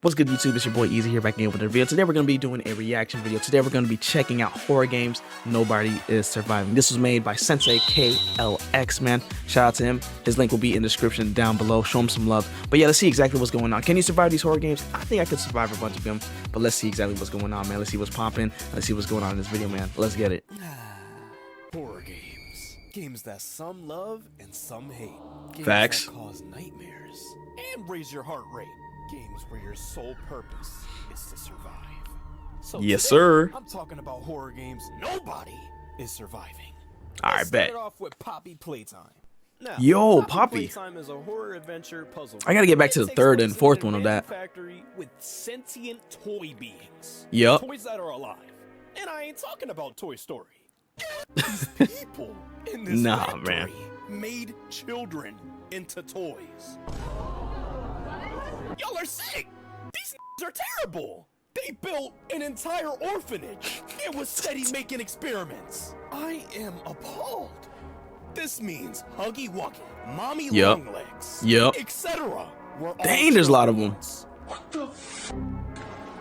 What's good, YouTube? It's your boy Easy here, back again with a video. Today we're going to be doing a reaction video. Today we're going to be checking out horror games Nobody is Surviving. This was made by Sensei KLX, man. Shout out to him. His link will be in the description down below. Show him some love. But yeah, let's see exactly what's going on. Can you survive these horror games? I think I could survive a bunch of them, but let's see exactly what's going on, man. Let's see what's popping. Let's see what's going on in this video, man. Let's get it. Horror games. Games that some love and some hate. Games Facts. That cause nightmares and raise your heart rate. Games where your sole purpose is to survive. So yes, today, sir. I'm talking about horror games nobody is surviving. Alright, bet. Start off with Poppy Playtime. Now, Yo, Poppy. Playtime is a horror adventure puzzle. I gotta get back to the third and fourth one of that. Factory with sentient toy beings. Yup. Toys that are alive. And I ain't talking about Toy Story. These people in this factory man. made children into toys. Y'all are sick. These are terrible. They built an entire orphanage and was steady making experiments. I am appalled. This means Huggy Wuggy, Mommy Longlegs, etc. Dang, there's a lot of them. What the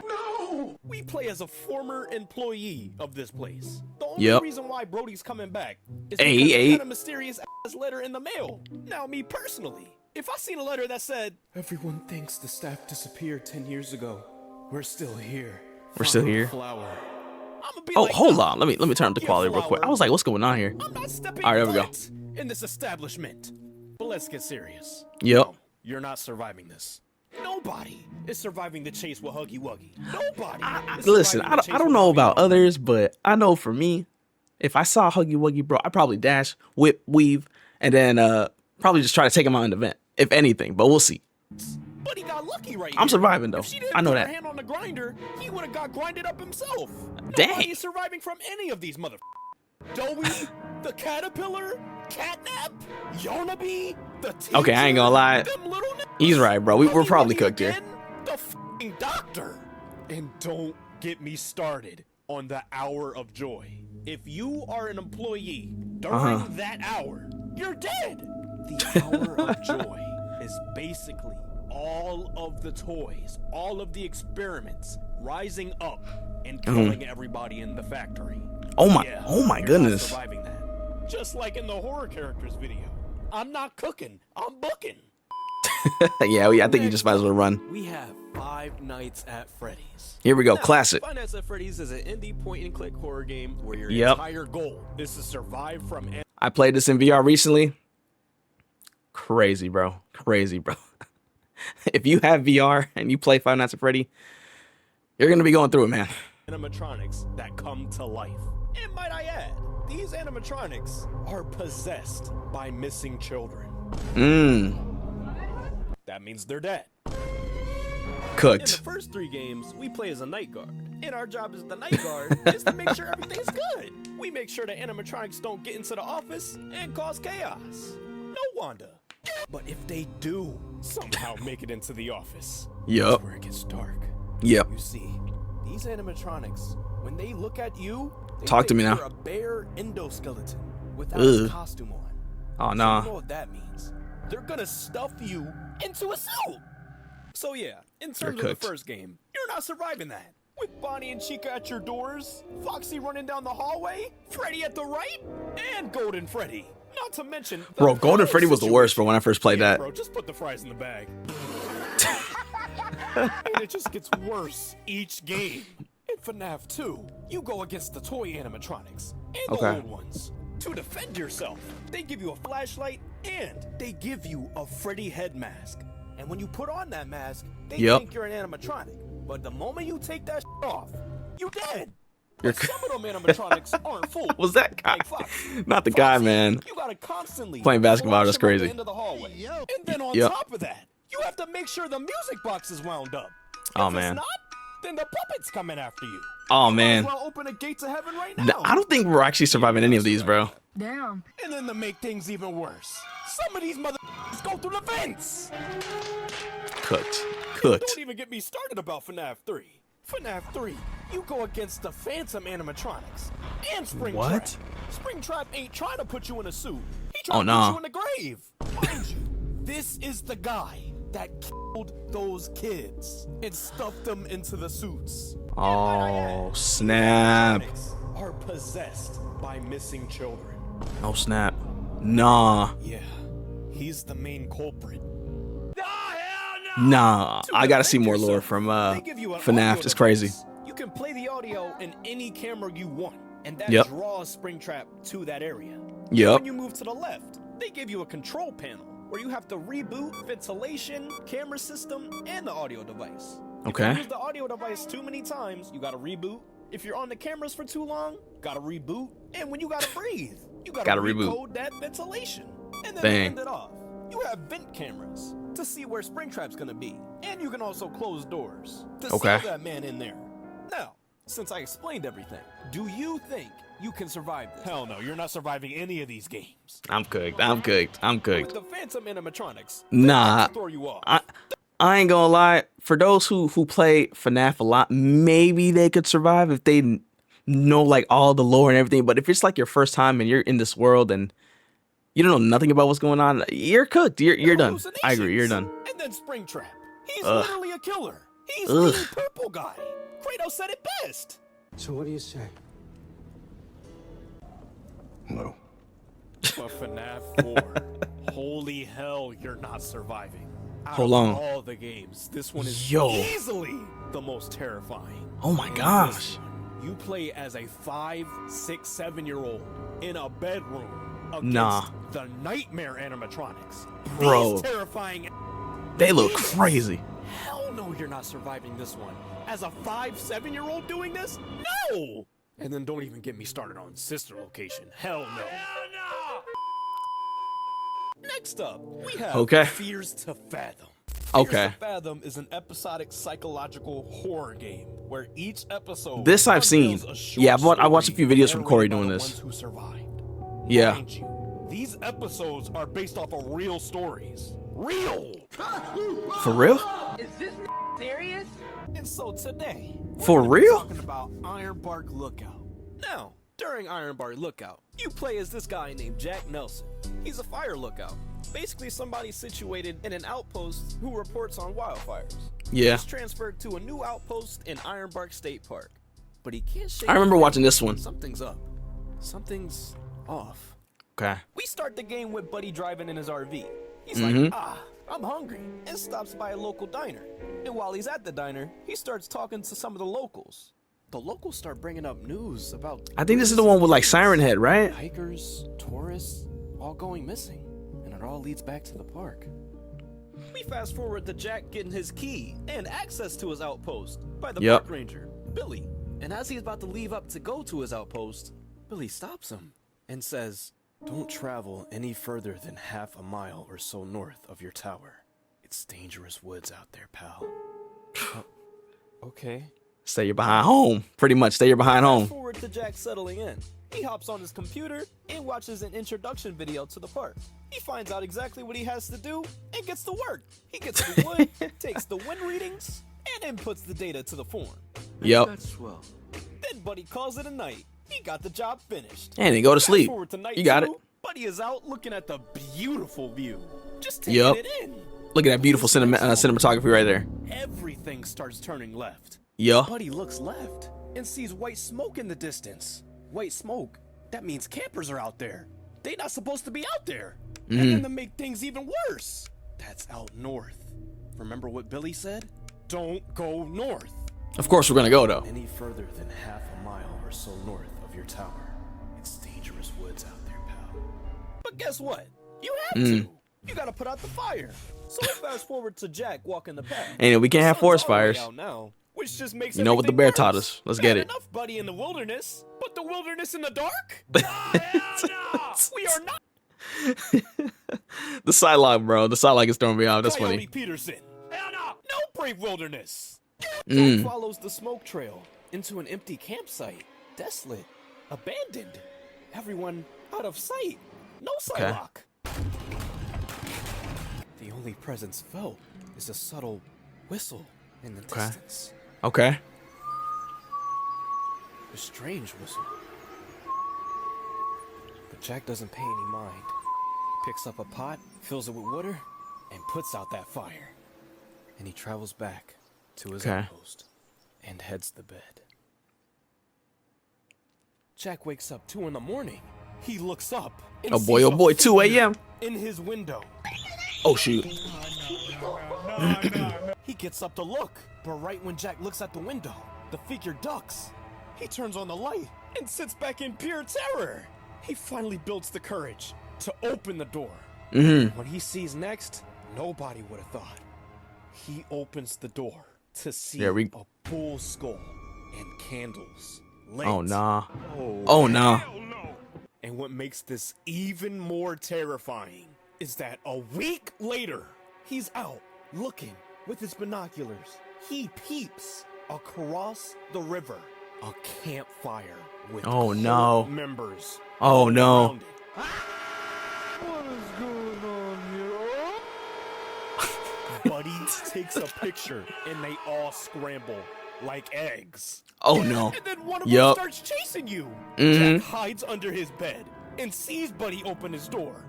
No! We play as a former employee of this place. The only reason why Brody's coming back is because he got a mysterious ass letter in the mail. Now, me personally, if I seen a letter that said, "Everyone thinks the staff disappeared 10 years ago. We're still here. We're still here." Flower. Oh, like, hold on. Let me turn up the quality real quick. I was like, what's going on here? I'm not stepping All right, there we go. In this establishment. But let's get serious. Yep. No, you're not surviving this. Nobody is surviving the chase with Huggy Wuggy. Nobody. Listen, I don't know about others, but I know for me, if I saw Huggy Wuggy, bro, I'd probably dash, whip, weave, and then probably just try to take him out in the vent, if anything. But we'll see. But he got lucky right I'm here. surviving though. If she didn't I know put that. Her hand on the grinder, he would have got grinded up himself. Dang. Nobody is surviving from any of these Dowie, the caterpillar, catnap, Yarnaby, the teacher. Okay, I ain't gonna lie. He's right, bro. We're probably cooked here. The f***ing doctor. And don't get me started on the hour of joy. If you are an employee during that hour, you're dead. The hour of joy is basically all of the toys, all of the experiments rising up and killing everybody in the factory. Oh my, Yeah, oh my you're goodness. not surviving that. Just like in the horror characters video. I'm not cooking, I'm booking. Yeah, I think you just might as well run. We have Five Nights at Freddy's. Here we go, Now, classic. Five Nights at Freddy's is an indie point-and-click horror game where your entire goal is to survive from... I played this in VR recently. Crazy, bro. Crazy, bro. If you have VR and you play Five Nights at Freddy, you're going to be going through it, man. Animatronics that come to life. And might I add, these animatronics are possessed by missing children. That means they're dead. Cooked. In the first 3 games, we play as a night guard. And our job as the night guard is to make sure everything's good. We make sure the animatronics don't get into the office and cause chaos. No, Wanda. But if they do somehow make it into the office, that's where it gets dark. You see, these animatronics, when they look at you, they talk to me now. You're a bare endoskeleton without a costume on. Oh no. So you know what that means? They're gonna stuff you into a suit. So yeah, in terms of the first game, you're not surviving that. With Bonnie and Chica at your doors, Foxy running down the hallway, Freddy at the right, and Golden Freddy. Not to mention, bro, Golden Freddy was the worst, bro, when I first played that. Bro, just put the fries in the bag. And it just gets worse each game. In FNAF 2, you go against the toy animatronics and the old ones. To defend yourself, they give you a flashlight and they give you a Freddy head mask. And when you put on that mask, they think you're an animatronic. But the moment you take that off, you dead. Some of them animatronics aren't full. Was that guy? Like Not the guy, man. You gotta constantly playing basketball, that's crazy. Into the hallway. And then on top of that, you have to make sure the music box is wound up. Oh if man. It's not, then the puppet's coming after you. Oh man. Well, open a gate to heaven right now. I don't think we're actually surviving any of these, bro. Damn. And then to make things even worse, some of these motherfuckers go through the vents. Cooked. Don't even get me started about FNAF 3. FNAF 3, you go against the Phantom animatronics and Springtrap. Springtrap ain't trying to put you in a suit. He trying to put you in the grave. Mind you, this is the guy that killed those kids and stuffed them into the suits. Oh, snap. Are possessed by missing children. Oh, snap. Nah. Yeah, he's the main culprit. Nah. To I gotta defend see more lore yourself, from they give you an FNAF. audio It's crazy. device. You can play the audio in any camera you want, and that Yep. draws Springtrap to that area. Yep. When you move to the left, they give you a control panel where you have to reboot ventilation, camera system, and the audio device. Okay. If you use the audio device too many times, you gotta reboot. If you're on the cameras for too long, gotta reboot. And when you gotta breathe, you gotta reboot. recode that ventilation. And then Dang. end it off. You have vent cameras to see where Springtrap's gonna be. And you can also close doors to Okay. see that man in there. Now, since I explained everything, do you think you can survive this? Hell no, you're not surviving any of these games. I'm cooked. I'm cooked. I'm With cooked. the Phantom animatronics, Nah. throw you off. I ain't gonna lie. For those who play FNAF a lot, maybe they could survive if they know like all the lore and everything. But if it's like your first time and you're in this world and you don't know nothing about what's going on, you're cooked. You're done. I agree. You're done. And then Springtrap. He's Ugh. literally a killer. He's Ugh. the purple guy. Kratos said it best. So what do you say? No. But FNAF 4, holy hell, you're not surviving. Out Hold of on. all the games, this one is Yo. easily the most terrifying. Oh my In gosh. this one, you play as a 5, 6, 7-year-old in a bedroom against Nah. the nightmare animatronics. Bro. These terrifying. They look crazy. Hell no, you're not surviving this one. As a 5, 7-year-old doing this? No! And then don't even get me started on sister location. Hell no. Next up, we have Okay. Fears to Fathom. Okay. Fears to Fathom is an episodic psychological horror game where each episode This I've seen. unveils a short Yeah, I watched a few story videos from Corey narrated by doing the this. ones who survived. Yeah. Mind you, these episodes are based off of real stories. Real! For real? Is this serious? And so today, we're For gonna be real? talking about Ironbark Lookout. Now, during Ironbark Lookout, you play as this guy named Jack Nelson. He's a fire lookout. Basically somebody situated in an outpost who reports on wildfires. Yeah. He's transferred to a new outpost in Ironbark State Park. But he can't shake I remember the watching feeling this one. Something's up. Something's off. Okay. We start the game with Buddy driving in his RV. He's Mm-hmm. like, I'm hungry, and stops by a local diner. And while he's at the diner, he starts talking to some of the locals. The locals start bringing up news about I think this is the one with like Siren Head, right? hikers, tourists, all going missing. And it all leads back to the park. We fast forward to Jack getting his key and access to his outpost by the Yep. park ranger, Billy. And as he's about to leave up to go to his outpost, Billy stops him and says, "Don't travel any further than half a mile or so north of your tower. It's dangerous woods out there, pal." Okay. Stay your behind home. Pretty much. Stay your behind Fast home. forward to Jack settling in. He hops on his computer and watches an introduction video to the park. He finds out exactly what he has to do and gets to work. He gets the wood, takes the wind readings, and inputs the data to the form. Yep. That's swell. Then Buddy calls it a night. He got the job finished. And they go to Fast sleep. forward to night You got it. 2, Buddy is out looking at the beautiful view. Just taking Yep. it in. Look at that beautiful cinematography right there. Everything starts turning left. Yeah. Buddy looks left and sees white smoke in the distance. White smoke? That means campers are out there. They not supposed to be out there. And then to make things even worse, that's out north. Remember what Billy said? Don't go north. Of course we're gonna go though. Any further than half a mile or so north of your tower. It's dangerous woods out there, pal. But guess what? You have to. You gotta put out the fire. So we fast forward to Jack walking the path. And we can't have Sun's forest already fires. out now, which just makes You know what the everything bear worse. taught us. Let's Bad get it. enough, Buddy, in the wilderness, but the wilderness in the dark? Hell no! We are not. The sidelock, bro. The sidelock is throwing me off. That's Coyote funny. Peterson. Hell no! No brave wilderness. Jack follows the smoke trail into an empty campsite, desolate, abandoned. Everyone out of sight. No sidelock. The only presence felt is a subtle whistle in the distance. Okay. A strange whistle. But Jack doesn't pay any mind. Picks up a pot, fills it with water, and puts out that fire. and he travels back to his Okay. outpost and heads to bed. Jack wakes up 2 in the morning. He looks up. And Oh sees a boy, 2 figure a.m. in his window. Oh shoot. He gets up to look, but right when Jack looks at the window, the figure ducks. He turns on the light and sits back in pure terror. He finally builds the courage to open the door. What he sees next, nobody would have thought. He opens the door to see a bull skull and candles lit. Oh nah. Oh nah. And what makes this even more terrifying is that a week later, he's out looking with his binoculars. He peeps across the river a campfire with Oh, cult no. members. Oh no. around it. What is going on here? Buddy takes a picture and they all scramble like eggs. Oh no. And then one of them starts chasing you. Jack hides under his bed and sees Buddy open his door.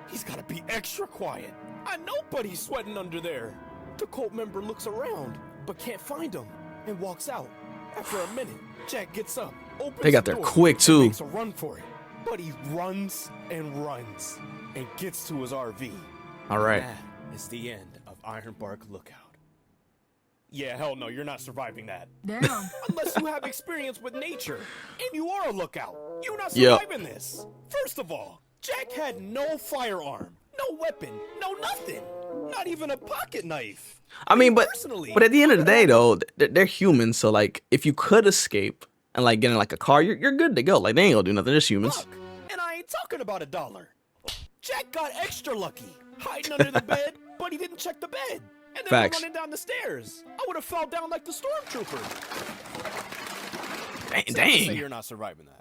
He's gotta be extra quiet. I know Buddy's sweating under there. The cult member looks around, but can't find him, and walks out. After a minute, Jack gets up, opens They got the there door, quick, and too. makes a run for it. Buddy runs, and gets to his RV. All right. That is the end of Ironbark Lookout. Yeah, hell no, you're not surviving that. Damn. Unless you have experience with nature, and you are a lookout. You're not Yep. surviving this. First of all, Jack had no firearm, no weapon, no nothing. Not even a pocket knife. I mean, but Personally, at the end of the day, though, they're humans. So like, if you could escape and like get in like a car, you're good to go. Like they ain't gonna do nothing. They're just humans. Fuck, and I ain't talking about $1. Jack got extra lucky, hiding under the bed, but he didn't check the bed. And then Facts. running down the stairs. I would have fell down like the stormtrooper. Safe to say you're not surviving that.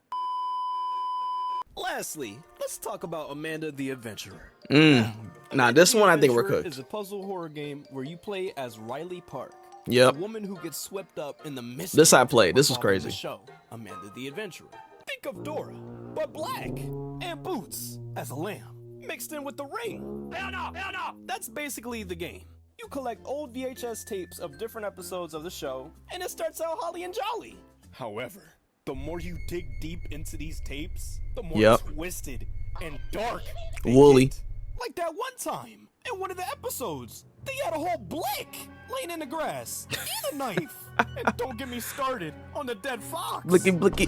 Lastly, let's talk about Amanda the Adventurer. Nah, this one I think we're Adventurer cooked. is a puzzle horror game where you play as Riley Park. Yep. A woman who gets swept up in the mystery. This I played. This was revolving crazy. The show, Amanda the Adventurer. Think of Dora, but black, and Boots as a lamb, mixed in with the ring. Hell no, hell no! That's basically the game. You collect old VHS tapes of different episodes of the show, and it starts out holly and jolly. However, the more you dig deep into these tapes, the more twisted and dark they Woolly. get. Like that one time, in one of the episodes, they had a whole blick laying in the grass and a knife. And don't get me started on the dead fox. Blicky blicky.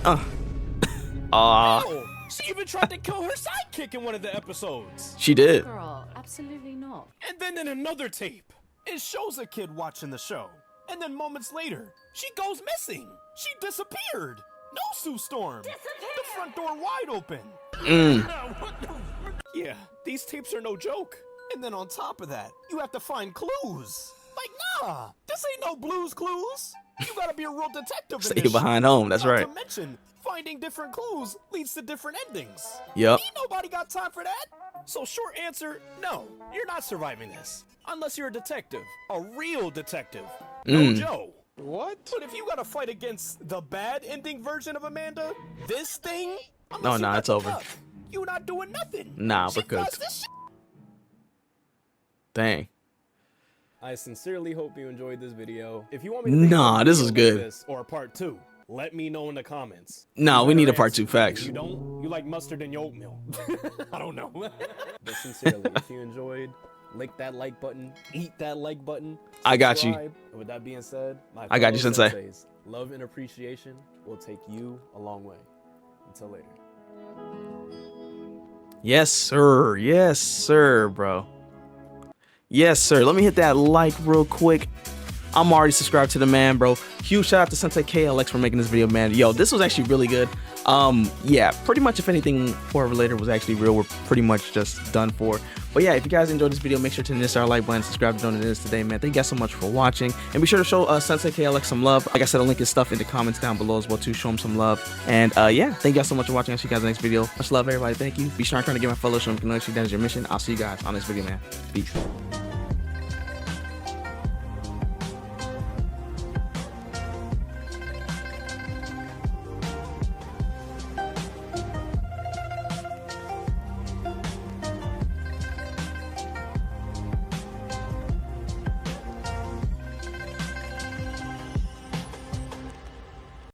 Hell, she even tried to kill her sidekick in one of the episodes. She did. Girl, absolutely not. And then in another tape, it shows a kid watching the show. And then moments later, she goes missing. She disappeared. No Sue Storm. The front door wide open. Yeah, these tapes are no joke. And then on top of that, you have to find clues. Like, nah, this ain't no Blues Clues. You gotta be a real detective in Stay this behind shit. home. That's Not right. to mention, finding different clues leads to different endings. Yep. Ain't nobody got time for that. So short answer, no, you're not surviving this. Unless you're a detective, a real detective. No Joe. What? But if you gotta fight against the bad ending version of Amanda, this thing, unless you nah, got it's the over. luck, you not doing nothing. Nah, She we're cooked. does this shit. Dang. I sincerely hope you enjoyed this video. If you want me to Nah, this is good. this or part 2, let me know in the comments. Nah, You we need a better part answer. 2. Facts. If you don't, you like mustard in your oatmeal. I don't know. But sincerely, if you enjoyed, lick that like button, eat that like button. I got you. subscribe. And with that being said, my I got you, fellow Sensei. senseis, love and appreciation will take you a long way. Until later. Yes, sir. Yes, sir, bro. Yes, sir. Let me hit that like real quick. I'm already subscribed to the man, bro. Huge shout out to Sensei KLX for making this video, man. Yo, this was actually really good. Yeah, pretty much if anything horror related was actually real, we're pretty much just done for. But yeah, if you guys enjoyed this video, make sure to hit the star like button, subscribe to Donate This today, man. Thank you guys so much for watching. And be sure to show Sensei KLX some love. Like I said, I'll link his stuff in the comments down below as well too. Show him some love. And yeah, thank you guys so much for watching. I'll see you guys in the next video. Much love, everybody. Thank you. Be sure to get my fellow, show them that is your mission. I'll see you guys on this video, man. Peace.